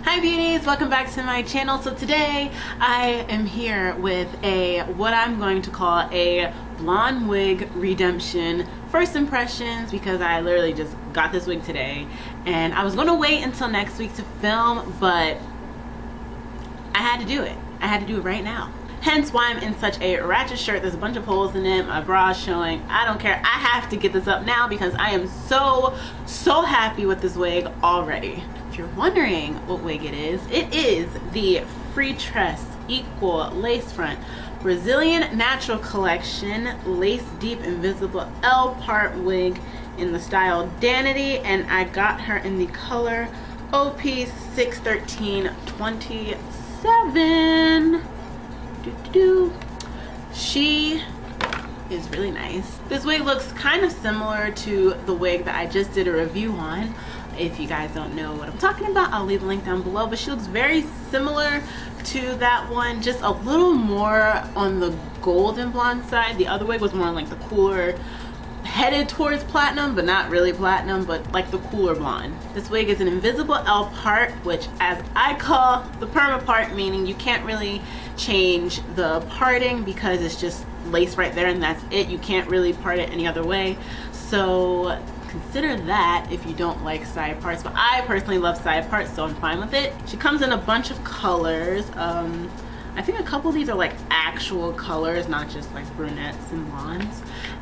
Hi beauties, welcome back to my channel. So today I am here with what I'm going to call a blonde wig redemption first impressions, because I literally just got this wig today and I was going to wait until next week to film, but I had to do it. I had to do it right now. Hence why I'm in such a ratchet shirt. There's a bunch of holes in it, my bra's showing. I don't care. I have to get this up now because I am so happy with this wig already. If you're wondering what wig it is the Freetress Equal Lace Front Brazilian Natural Collection Lace Deep Invisible L-part wig in the style Danity, and I got her in the color OP 61327. She is really nice. This wig looks kind of similar to the wig that I just did a review on. If you guys don't know what I'm talking about, I'll leave the link down below, but she looks very similar to that one, just a little more on the golden blonde side. The other wig was more like the cooler, headed towards platinum, but not really platinum, but like the cooler blonde. This wig is an invisible L part, which as I call the perma part, meaning you can't really change the parting because it's just lace right there and that's it. You can't really part it any other way. So consider that if you don't like side parts, but I personally love side parts, so I'm fine with it. She comes in a bunch of colors. I think a couple of these are like actual colors, not just like brunettes and blondes.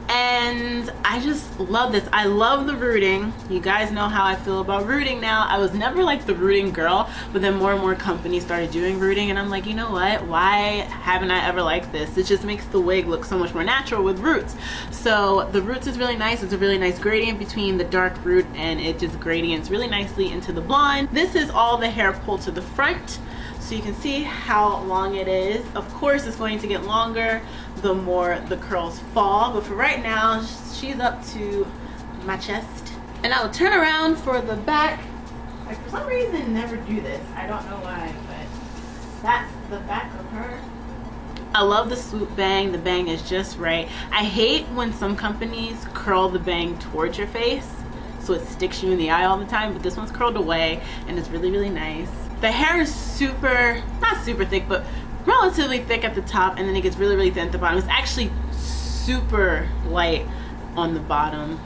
And I just love this. I love the rooting. You guys know how I feel about rooting now. I was never like the rooting girl, but then more and more companies started doing rooting and I'm like, you know what? Why haven't I ever liked this? It just makes the wig look so much more natural with roots. So the roots is really nice. It's a really nice gradient between the dark root and it just gradients really nicely into the blonde. This is all the hair pulled to the front, so you can see how long it is. Of course it's going to get longer the more the curls fall, but for right now she's up to my chest. And I will turn around for the back. Like, for some reason never do this, I don't know why, but that's the back of her. I love the swoop bang. The bang is just right. I hate when some companies curl the bang towards your face so it sticks you in the eye all the time, but this one's curled away and it's really nice. The hair is not super thick, but relatively thick at the top, and then it gets really thin at the bottom. It's actually super light on the bottom,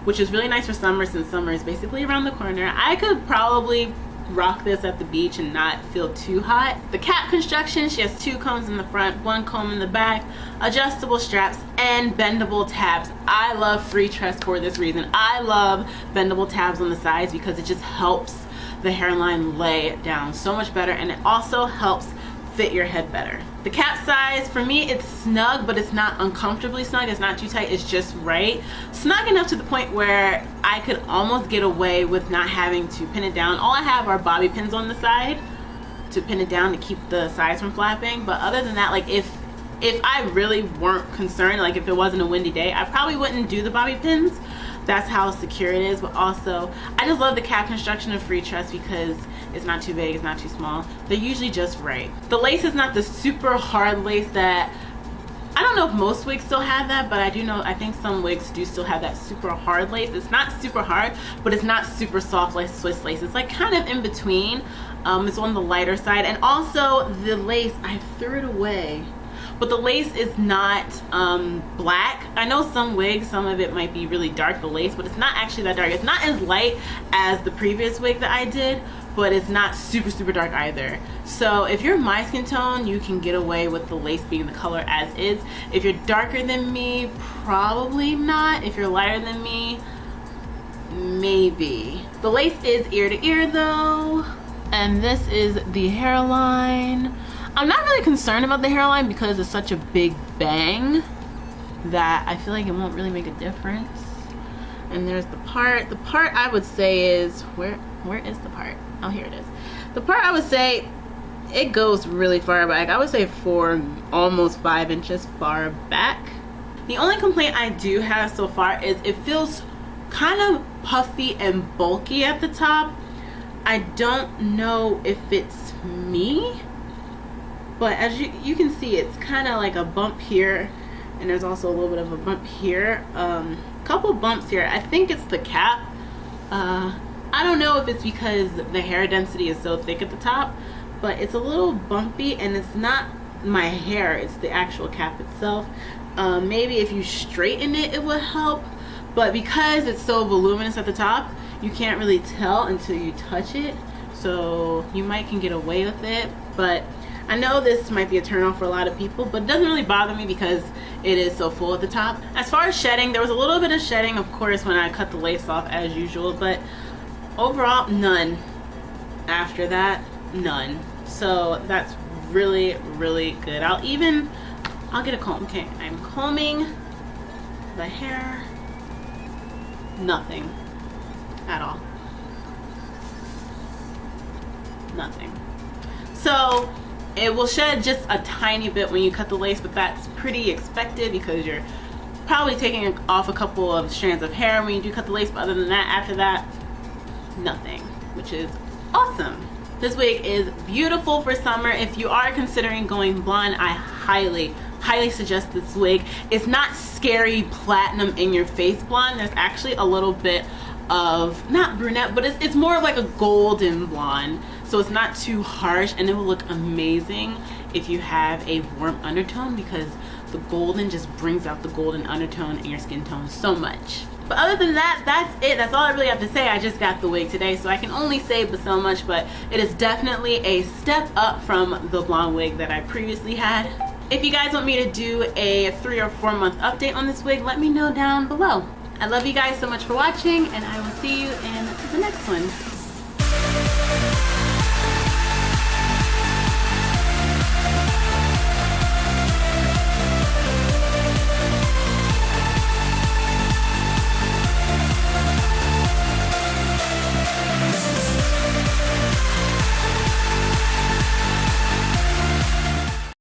which is really nice for summer, since summer is basically around the corner. I could probably rock this at the beach and not feel too hot. The cap construction, she has 2 combs in the front, 1 comb in the back, adjustable straps, and bendable tabs. I love Freetress for this reason. I love bendable tabs on the sides because it just helps the hairline lay down so much better, and it also helps fit your head better. The cap size, for me, it's snug, but it's not uncomfortably snug. It's not too tight, it's just right. Snug enough to the point where I could almost get away with not having to pin it down. All I have are bobby pins on the side to pin it down to keep the sides from flapping, but other than that, like if I really weren't concerned, like if it wasn't a windy day, I probably wouldn't do the bobby pins. That's how secure it is. But also I just love the cap construction of Freetress because it's not too big, it's not too small. They're usually just right. The lace is not the super hard lace that, I don't know if most wigs still have that, but I do know, I think some wigs do still have that super hard lace. It's not super hard, but it's not super soft like Swiss lace. It's like kind of in between. It's on the lighter side. And also the lace, I threw it away, but the lace is not black. I know some wigs, some of it might be really dark, the lace, but it's not actually that dark. It's not as light as the previous wig that I did, but it's not super dark either. So if you're my skin tone, you can get away with the lace being the color as is. If you're darker than me, probably not. If you're lighter than me, maybe. The lace is ear to ear though, and this is the hairline. I'm not really concerned about the hairline because it's such a big bang that I feel like it won't really make a difference. And there's the part. The part I would say is, where is the part? Oh, here it is. The part, I would say it goes really far back. I would say 4, almost 5 inches far back. The only complaint I do have so far is it feels kind of puffy and bulky at the top. I don't know if it's me, but as you can see, it's kind of like a bump here, and there's also a little bit of a bump here. Couple bumps here. I think it's the cap. I don't know if it's because the hair density is so thick at the top, but it's a little bumpy, and it's not my hair, it's the actual cap itself. Maybe if you straighten it, it would help, but because it's so voluminous at the top, you can't really tell until you touch it, so you might can get away with it. But I know this might be a turn off for a lot of people, but it doesn't really bother me because it is so full at the top. As far as shedding, there was a little bit of shedding, of course, when I cut the lace off as usual, but overall, none. After that, none. So that's really, really good. I'll get a comb. Okay, I'm combing the hair. Nothing at all. Nothing. So it will shed just a tiny bit when you cut the lace, but that's pretty expected because you're probably taking off a couple of strands of hair when you do cut the lace. But other than that, after that, nothing, which is awesome. This wig is beautiful for summer. If you are considering going blonde, I highly suggest this wig. It's not scary platinum in your face blonde. There's actually a little bit of, not brunette, but it's more of like a golden blonde, so it's not too harsh, and it will look amazing if you have a warm undertone, because the golden just brings out the golden undertone in your skin tone so much. But other than that, that's it. That's all I really have to say. I just got the wig today, so I can only say but so much, but it is definitely a step up from the blonde wig that I previously had. If you guys want me to do a 3 or 4 month update on this wig, let me know down below. I love you guys so much for watching, and I will see you in the next one.